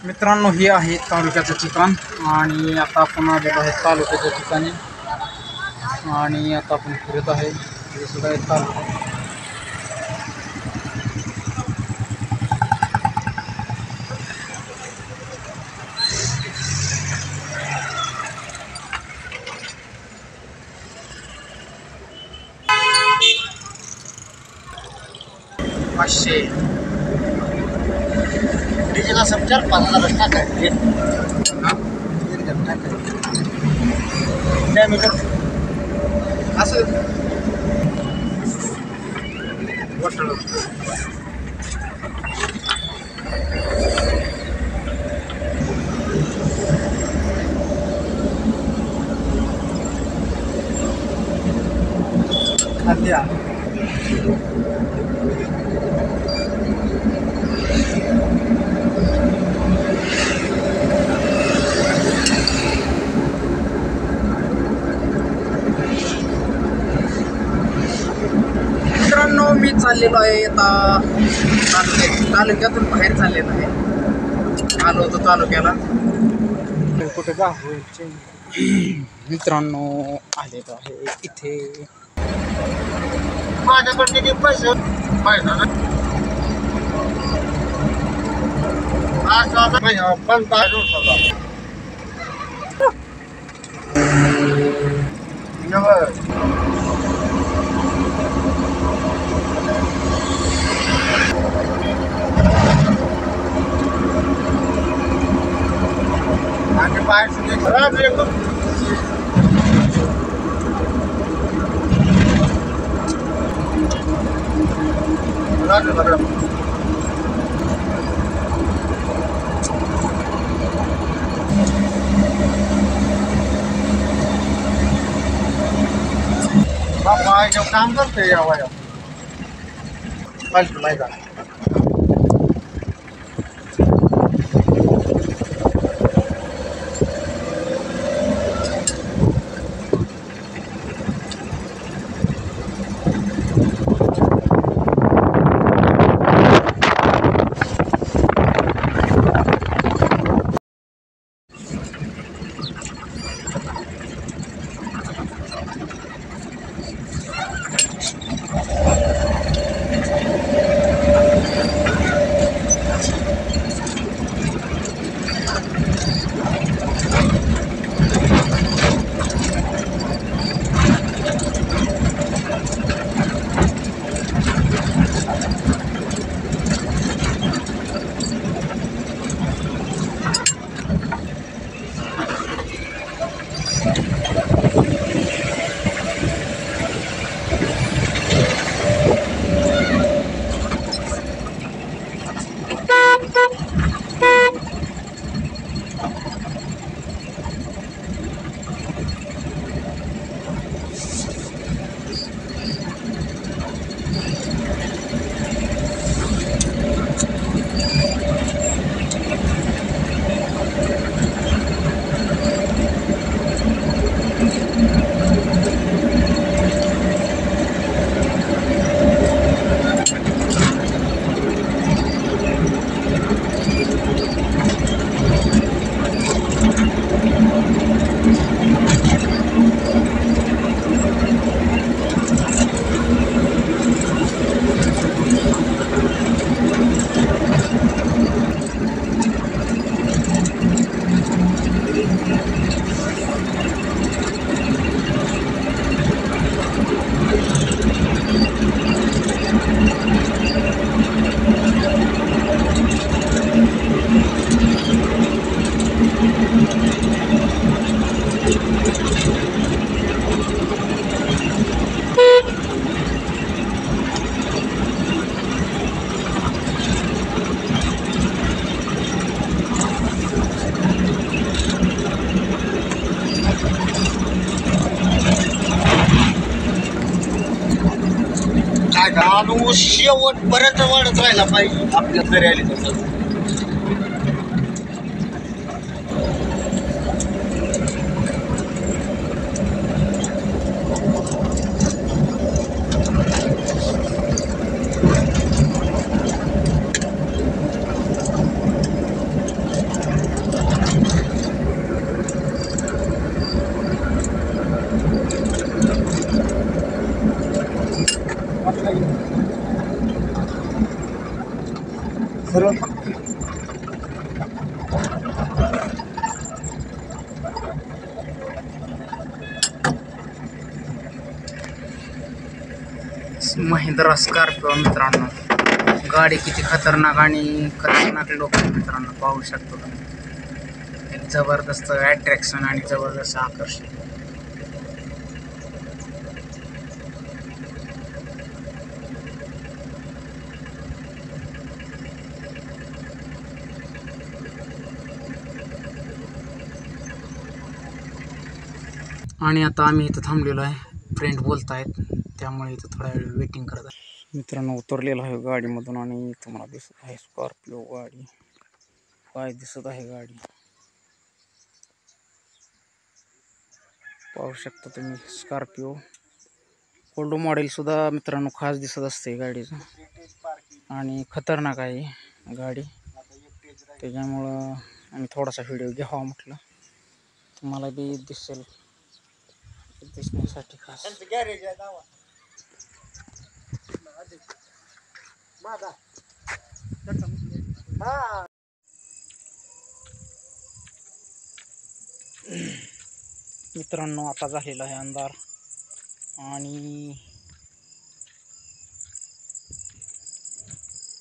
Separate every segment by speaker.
Speaker 1: मित्रांनो, हे आहे तालुक्याचं ठिकाण आणि आता आपण आलेलो आहे तालुक्याच्या ठिकाणी आणि आता आपण फिरत आहे. हे सुद्धा एक तालुका. पाचशे
Speaker 2: डीजेला समजा 5000 टाकायचे.
Speaker 1: असं वाटलं. खाद्या मित्रांनो, मी चाललेलो आहे आता तालुक्यातून बाहेर चाललेलो आहे. आलो होतो तालुक्याला. कुठे जायचे मित्रांनो, आलेलो आहे इथे.
Speaker 2: माझ्याकडे किती पैसे पाहिजे ना? 5000 आणि बाहेर सुद्धा खराब येतो. बाबा जब काम करते या वया फालतू नाही का. माणूस शेवटपर्यंत वाढत राहिला पाहिजे आपल्या घरी आले तसं.
Speaker 1: महिंद्रा स्कॉर्पिओ मित्रांनो. गाडी किती खतरनाक लोक मित्रांनो पाहू शकतो तुम्ही. एक जबरदस्त अट्रॅक्शन आणि जबरदस्त आकर्षण. आणि आता आम्ही इथं थांबलेलो आहे. फ्रेंड बोलत आहेत त्यामुळे इथं थोडा वेळ वेटिंग करत आहे. मित्रांनो उतरलेलो आहे गाडीमधून आणि तुम्हाला दिसत आहे स्कॉर्पिओ गाडी. काय दिसत आहे गाडी पाहू शकता तुम्ही. स्कॉर्पिओ ओल्ड मॉडेल सुद्धा मित्रांनो खास दिसत असते गाडीचं. आणि खतरनाक आहे गाडी, त्याच्यामुळं आम्ही थोडासा व्हिडिओ घ्यावा म्हटलं. तुम्हाला बी दिसेल दिसण्यासाठी खास.
Speaker 2: गॅरेज आहे दावा माझा. हा
Speaker 1: मित्रांनो आता झालेला आहे अंधार आणि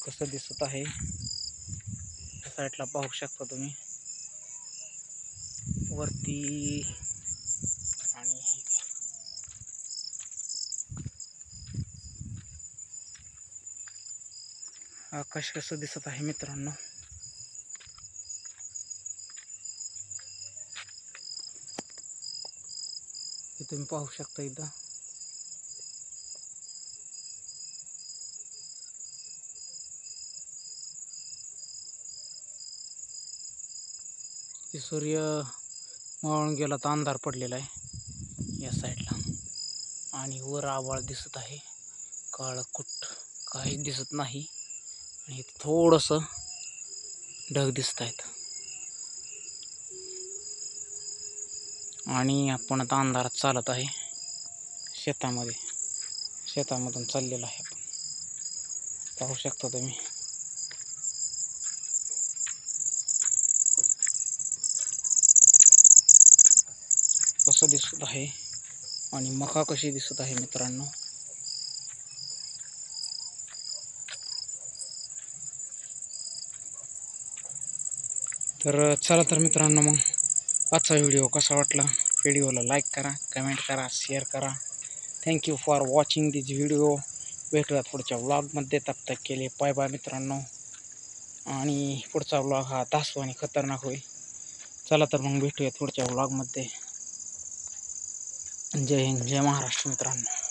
Speaker 1: कसं दिसत आहे साईडला पाहू शकता तुम्ही वरती. आणि आकाश कसं दिसत आहे मित्रांनो. हे तुम्ही पाहू शकता इथं. सूर्य मावळून गेला तर अंधार पडलेला आहे या साईडला. आणि वर आभाळ दिसत आहे काळं कुट्ट, काही दिसत नाही. आणि इथं थोडंसं ढग दिसत आहेत. आणि आपण आता अंधारात चालत आहे शेतामधून चाललेलं आहे आपण. पाहू शकता तुम्ही. कसं दिसत आहे आणि मका कशी दिसत आहे मित्रांनो. तर चला तर मित्रांनो मग आजचा व्हिडिओ कसा वाटला, व्हिडिओला लाईक करा, कमेंट करा, शेअर करा. Thank you for watching this video. भेटूया पुढच्या व्लॉगमध्ये. तब तक केले बाय बाय मित्रांनो. आणि पुढचा व्लॉग हा तासू आणि खतरनाक होईल. चला तर मग भेटूया पुढच्या व्लॉगमध्ये. जय हिंद, जय महाराष्ट्र मित्रांनो.